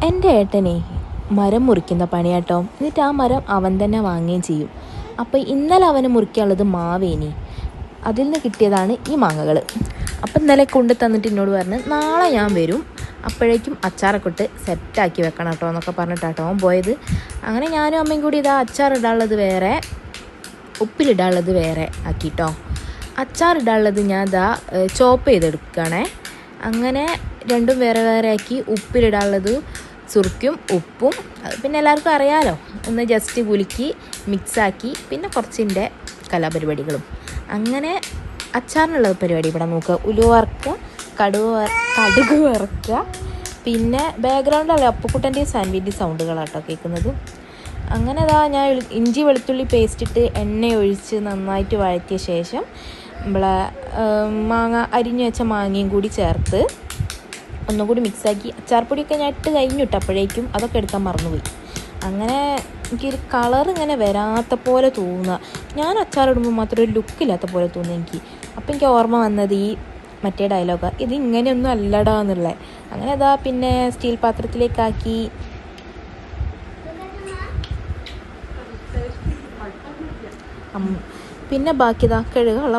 എൻ്റെ ഏട്ടനെ മരം മുറിക്കുന്ന പണിയാട്ടോ. എന്നിട്ട് ആ മരം അവൻ തന്നെ വാങ്ങുകയും ചെയ്യും. അപ്പോൾ ഇന്നലെ അവന് മുറിക്കാനുള്ളത് മാവേനി, അതിൽ നിന്ന് കിട്ടിയതാണ് ഈ മാങ്ങകൾ. അപ്പം ഇന്നലെ കൊണ്ട് തന്നിട്ട് എന്നോട് പറഞ്ഞ് നാളെ ഞാൻ വരും, അപ്പോഴേക്കും അച്ചാറൊക്കെ ഇട്ട് സെറ്റാക്കി വെക്കണം കേട്ടോ എന്നൊക്കെ പറഞ്ഞിട്ടാട്ടോ അവൻ പോയത്. അങ്ങനെ ഞാനും അമ്മയും കൂടി ഇതാ അച്ചാറിടാനുള്ളത് വേറെ, ഉപ്പിലിടാനുള്ളത് വേറെ ആക്കിട്ടോ. അച്ചാറിടാനുള്ളത് ഞാൻ ഇതാ ചോപ്പ് ചെയ്തെടുക്കുകയാണേ. അങ്ങനെ രണ്ടും വേറെ വേറെ ആക്കി. ഉപ്പിലിടാനുള്ളത് സുർക്കും ഉപ്പും പിന്നെ എല്ലാവർക്കും അറിയാമല്ലോ, ഒന്ന് ജസ്റ്റ് കുലുക്കി മിക്സാക്കി, പിന്നെ കുറച്ചിൻ്റെ കലാപരിപാടികളും. അങ്ങനെ അച്ചാറിനുള്ള പരിപാടി ഇവിടെ നോക്കുക. ഉലുവ വറുക്കുക, കടുക് വറുക്കുക, പിന്നെ ബാക്ക്ഗ്രൗണ്ടല്ല അപ്പുക്കുട്ടൻ്റെ സാൻഡ്വിച്ച് സൗണ്ടുകളാട്ടോ കേൾക്കുന്നത്. അങ്ങനെ അതാ ഞാൻ ഇഞ്ചി വെളുത്തുള്ളി പേസ്റ്റ് ഇട്ട് എണ്ണ ഒഴിച്ച് നന്നായിട്ട് വഴറ്റിയ ശേഷം നമ്മളെ അരിഞ്ഞു വെച്ച മാങ്ങയും കൂടി ചേർത്ത് ഒന്നുകൂടി മിക്സാക്കി. അച്ചാർപ്പൊടിയൊക്കെ ഞാൻ ഇട്ട് കഴിഞ്ഞിട്ട് അപ്പോഴേക്കും അതൊക്കെ എടുക്കാൻ മറന്നുപോയി. അങ്ങനെ എനിക്കൊരു കളർ ഇങ്ങനെ വരാത്ത പോലെ തോന്നുക, ഞാൻ അച്ചാറിടുമ്പോൾ മാത്രം ഒരു ലുക്കില്ലാത്ത പോലെ തോന്നുന്നു എനിക്ക്. അപ്പോൾ എനിക്ക് ഓർമ്മ വന്നത് ഈ മറ്റേ ഡയലോഗാണ്, ഇത് ഇങ്ങനെയൊന്നും അല്ലടാ എന്നുള്ളത്. അങ്ങനെ അതാ പിന്നെ സ്റ്റീൽ പാത്രത്തിലേക്കാക്കി. പിന്നെ ബാക്കി ഇതാ കഴുകാനുള്ള